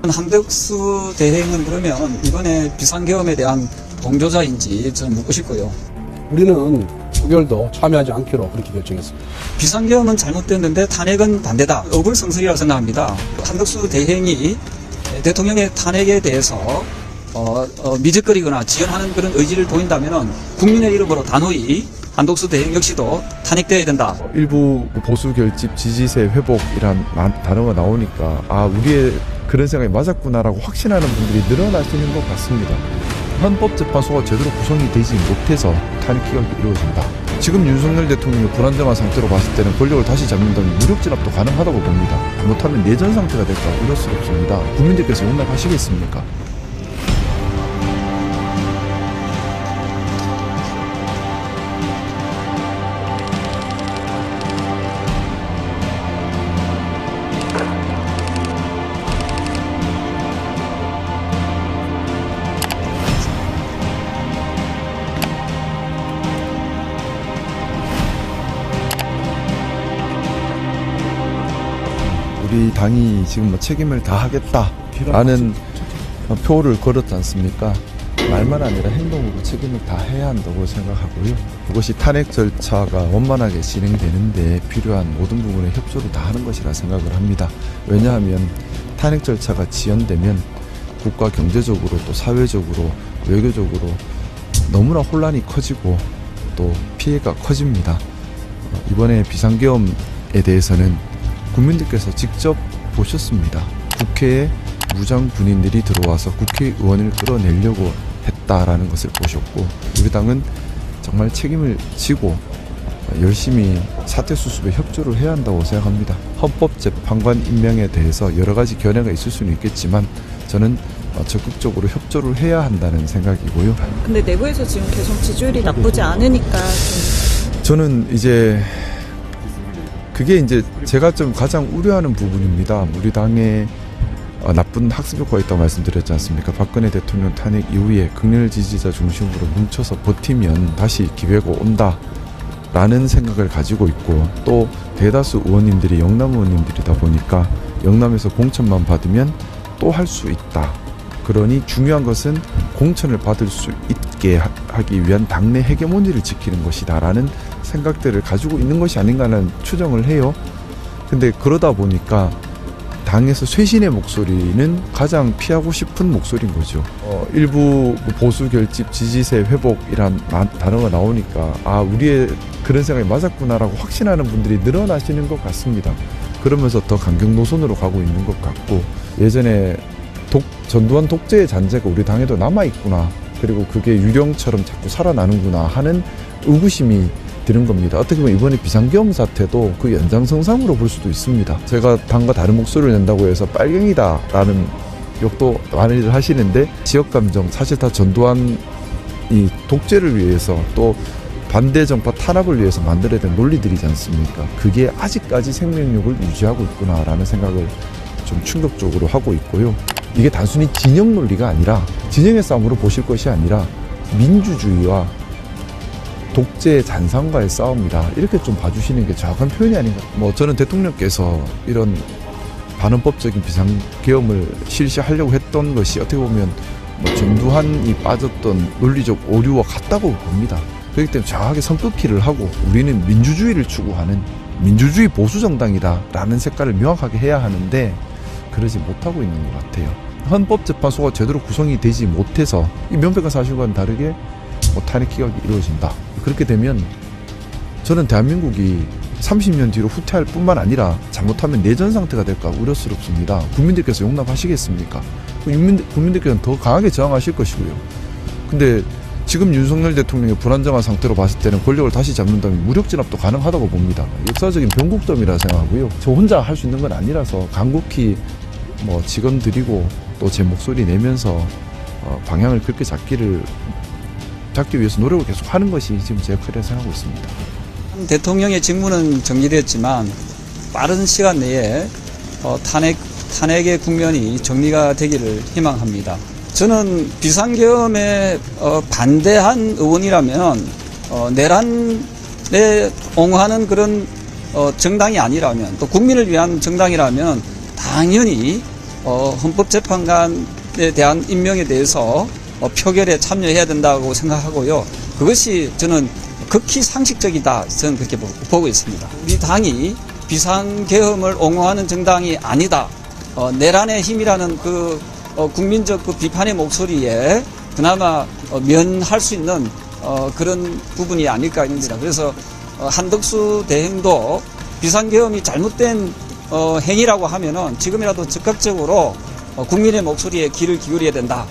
한덕수 대행은 그러면 이번에 비상계엄에 대한 동조자인지 저는 묻고 싶고요. 우리는 의결도 참여하지 않기로 그렇게 결정했습니다. 비상계엄은 잘못됐는데 탄핵은 반대다. 어불성설이라고 생각합니다. 한덕수 대행이 대통령의 탄핵에 대해서 미적거리거나 지연하는 그런 의지를 보인다면 국민의 이름으로 단호히 한덕수 대행 역시도 탄핵되어야 된다. 일부 보수 결집 지지세 회복이란 단어가 나오니까 우리의 그런 생각이 맞았구나라고 확신하는 분들이 늘어나시는 것 같습니다. 헌법재판소가 제대로 구성이 되지 못해서 탄핵 기각이 이루어진다. 지금 윤석열 대통령이 불안정한 상태로 봤을 때는 권력을 다시 잡는다면 무력 진압도 가능하다고 봅니다. 못하면 내전 상태가 될까 우려스럽습니다. 국민들께서 용납하시겠습니까? 우리 당이 지금 책임을 다하겠다라는 표를 걸었지 않습니까? 말만 아니라 행동으로 책임을 다해야 한다고 생각하고요. 그것이 탄핵 절차가 원만하게 진행되는데 필요한 모든 부분에 협조를 다하는 것이라 생각을 합니다. 왜냐하면 탄핵 절차가 지연되면 국가 경제적으로 또 사회적으로 외교적으로 너무나 혼란이 커지고 또 피해가 커집니다. 이번에 비상계엄에 대해서는 국민들께서 직접 보셨습니다. 국회에 무장 군인들이 들어와서 국회의원을 끌어내려고 했다라는 것을 보셨고, 우리 당은 정말 책임을 지고 열심히 사태 수습에 협조를 해야 한다고 생각합니다. 헌법재판관 임명에 대해서 여러 가지 견해가 있을 수는 있겠지만 저는 적극적으로 협조를 해야 한다는 생각이고요. 근데 내부에서 지금 계속 지지율이 나쁘지 않으니까 저는 그게 제가 좀 가장 우려하는 부분입니다. 우리 당에 나쁜 학습 효과가 있다고 말씀드렸지 않습니까? 박근혜 대통령 탄핵 이후에 극렬 지지자 중심으로 뭉쳐서 버티면 다시 기회가 온다라는 생각을 가지고 있고, 또 대다수 의원님들이 영남 의원님들이다 보니까 영남에서 공천만 받으면 또 할 수 있다. 그러니 중요한 것은 공천을 받을 수 있게 하기 위한 당내 헤게모니를 지키는 것이다 라는 생각들을 가지고 있는 것이 아닌가라는 추정을 해요. 근데 그러다 보니까 당에서 쇄신의 목소리는 가장 피하고 싶은 목소리인 거죠. 일부 보수 결집 지지세 회복이란 단어가 나오니까 우리의 그런 생각이 맞았구나라고 확신하는 분들이 늘어나시는 것 같습니다. 그러면서 더 강경 노선으로 가고 있는 것 같고, 예전에 전두환 독재의 잔재가 우리 당에도 남아있구나, 그리고 그게 유령처럼 자꾸 살아나는구나 하는 의구심이 드는 겁니다. 어떻게 보면 이번에 비상계엄 사태도 그 연장선상으로 볼 수도 있습니다. 제가 당과 다른 목소리를 낸다고 해서 빨갱이다라는 욕도 많이들 하시는데, 지역감정, 사실 다 전두환이 독재를 위해서 또 반대 정파 탄압을 위해서 만들어야 된 논리들이지 않습니까? 그게 아직까지 생명력을 유지하고 있구나라는 생각을 좀 충격적으로 하고 있고요. 이게 단순히 진영 논리가 아니라, 진영의 싸움으로 보실 것이 아니라 민주주의와 독재의 잔상과의 싸움이다, 이렇게 좀 봐주시는 게 정확한 표현이 아닌가. 저는 대통령께서 이런 반헌법적인 비상계엄을 실시하려고 했던 것이 어떻게 보면 전두환이 빠졌던 논리적 오류와 같다고 봅니다. 그렇기 때문에 정확하게 선긋기를 하고, 우리는 민주주의를 추구하는 민주주의 보수정당이다 라는 색깔을 명확하게 해야 하는데 그러지 못하고 있는 것 같아요. 헌법재판소가 제대로 구성이 되지 못해서 이 명백한 사실과는 다르게 탄핵 기각이 이루어진다. 그렇게 되면 저는 대한민국이 30년 뒤로 후퇴할 뿐만 아니라 잘못하면 내전 상태가 될까 우려스럽습니다. 국민들께서 용납하시겠습니까? 국민들께서는 더 강하게 저항하실 것이고요. 근데 지금 윤석열 대통령이 불안정한 상태로 봤을 때는 권력을 다시 잡는다면 무력 진압도 가능하다고 봅니다. 역사적인 변곡점이라 생각하고요. 저 혼자 할 수 있는 건 아니라서 간곡히 직원 드리고 또 제 목소리 내면서 방향을 그렇게 잡기 위해서 노력을 계속 하는 것이 지금 제 역할이라 생각하고 있습니다. 대통령의 직무는 정리됐지만 빠른 시간 내에 탄핵의 국면이 정리가 되기를 희망합니다. 저는 비상계엄에 반대한 의원이라면 내란에 옹호하는 그런 정당이 아니라면, 또 국민을 위한 정당이라면 당연히 헌법재판관에 대한 임명에 대해서 표결에 참여해야 된다고 생각하고요. 그것이 저는 극히 상식적이다, 저는 그렇게 보고 있습니다. 우리 당이 비상계엄을 옹호하는 정당이 아니다. 내란의 힘이라는 그 국민적 그 비판의 목소리에 그나마 면할 수 있는 그런 부분이 아닐까 합니다. 그래서 한덕수 대행도 비상계엄이 잘못된 행위라고 하면은 지금이라도 적극적으로 국민의 목소리에 귀를 기울여야 된다.